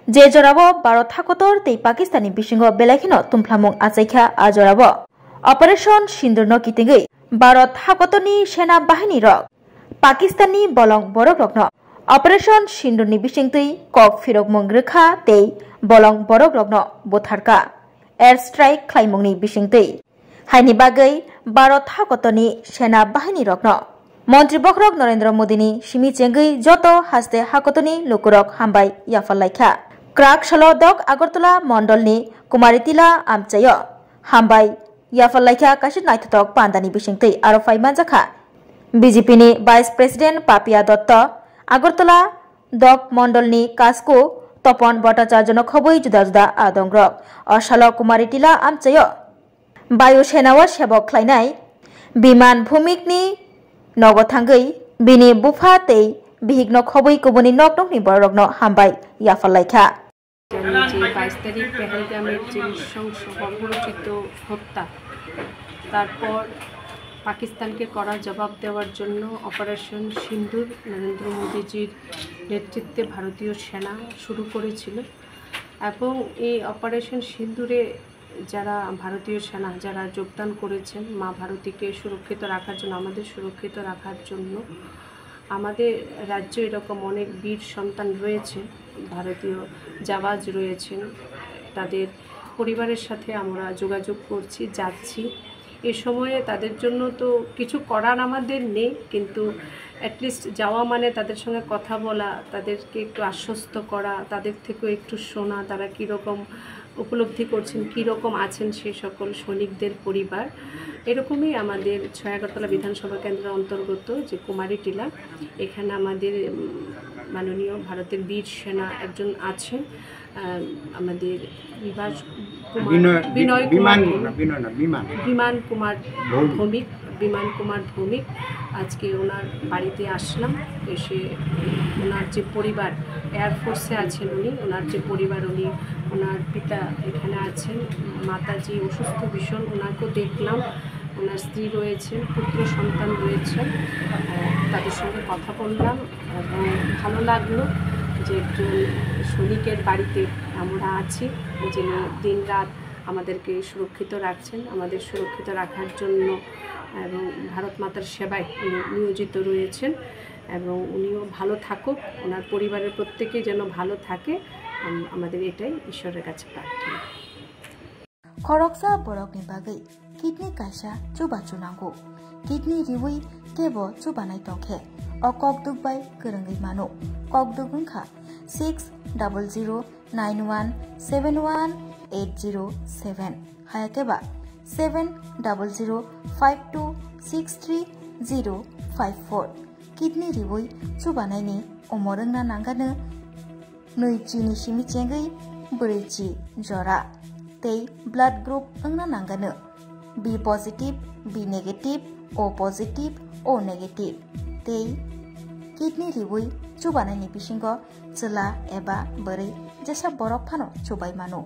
जे जराबो भारत हाकतर तै पाकिस्तानी बिसिंगो बेलाखिनो तुमफ्लामुं आचाइखा आ जराबो ऑपरेशन सिंदूर न कितिगै भारत हाकतरनि सेना बाहिनी रक पाकिस्तानी बलं बरक रकनो ऑपरेशन सिंदूरनि बिसिंतै कक फिरकमुं रोखा तै बलं बरक रकनो बुथारका एयर स्ट्राइक खालाममुंनि बिसिंतै हाइनि बागै भारत हाकतरनि सेना बाहिनी रकनो मंत्री बखरक नरेंद्र मोदीनि सिमी चेंगै जतो हास्ते हाकतरनि लुकुरक हामबाय याफालाइखा क्राक सालो दक आगरतला मंडलनि कुमारीतिला आमचायो हामबाय याफालाइखा काशी नाइथतक पांदानि बिसिंतै आरो फाइमानजाखा बीजेपी नि वाइस प्रेसिडेंट पापिया दत्त आगरतला दक मंडलनि कास्को तपन भट्टाचार्य खबै जुदा जुदा आदंग्रक असालो कुमारीतिला आमचायो वायुसेनाव सेबक खालायनाय विमान भूमिकनि नगथांगै बिनि बुफा तै बिहिगनो खबै गुबुननि नकनकनि बरकनो हामबाय याफालाइखा যে 22 তারিখ পেহেলগামের যে নৃশংস বর্বরোচিত হত্যা তারপর পাকিস্তানকে কড়া জবাব দেওয়ার জন্য অপারেশন সিন্দুর নরেন্দ্র মোদীজির নেতৃত্বে ভারতীয় সেনা শুরু করেছিল এবং এই অপারেশন সিন্দুরে যারা ভারতীয় সেনা যারা যোগদান করেছেন মা ভারতীকে সুরক্ষিত রাখার জন্য আমাদের সুরক্ষিত রাখার জন্য আমাদের রাজ্যে এরকম অনেক বীর সন্তান রয়েছে ভারতীয় জাওয়াজ রয়েছেন তাদের পরিবারের সাথে আমরা যোগাযোগ করছি যাচ্ছি এ সময়ে তাদের জন্য তো কিছু করার আমাদের নেই কিন্তু অ্যাটলিস্ট যাওয়া মানে তাদের সঙ্গে কথা বলা তাদেরকে একটু আশ্বস্ত করা তাদের থেকেও একটু শোনা তারা কীরকম উপলব্ধি করছেন কীরকম আছেন সেই সকল সৈনিকদের পরিবার এরকমই আমাদের ৬ আগরতলা বিধানসভা কেন্দ্রের অন্তর্গত যে কুমারীটিলা এখানে আমাদের মাননীয় ভারতের বীর সেনা একজন আছেন আমাদের বিমান কুমার ভৌমিক আজকে ওনার বাড়িতে আসলাম এসে ওনার যে পরিবার এয়ারফোর্সে আছেন উনি ওনার যে পরিবার উনি ওনার পিতা এখানে আছেন মাতাজি অসুস্থ ভীষণ ওনাকেও দেখলাম ওনার স্ত্রী রয়েছেন পুত্র সন্তান রয়েছেন তাদের সঙ্গে কথা বললাম এবং ভালো লাগলো যে একজন সৈনিকের বাড়িতে আমরা আছি যিনি দিন রাত আমাদেরকে সুরক্ষিত রাখছেন আমাদের সুরক্ষিত রাখার জন্য এবং ভারত মাতার সেবায় উনি নিয়োজিত রয়েছেন এবং উনিও ভালো থাকুক ওনার পরিবারের প্রত্যেকেই যেন ভালো থাকে আমাদের এটাই ঈশ্বরের কাছে প্রার্থনা खरकसा बरकनि बागै किडनी कायसा चुबा चुनांगौ किडनी रिवै केबो चुबानाय तंखे अ कक दुगबाय गोरोङै मानो कक दुगुंखा 600091718007 हायाकेबा 7005263054 किडनी रिवै चुबानायनि अमरंना नांगानो नैचिनि सिमिचेंगै ब्रैजि जरा तै ब्लाड ग्रुप अंगना नांगानो B positive B negative O positive O negative तै किडनी रिवै चुबानायनि बिसिंगो चला एबा बोरै जेसा बरफ फानो चुबाय मानो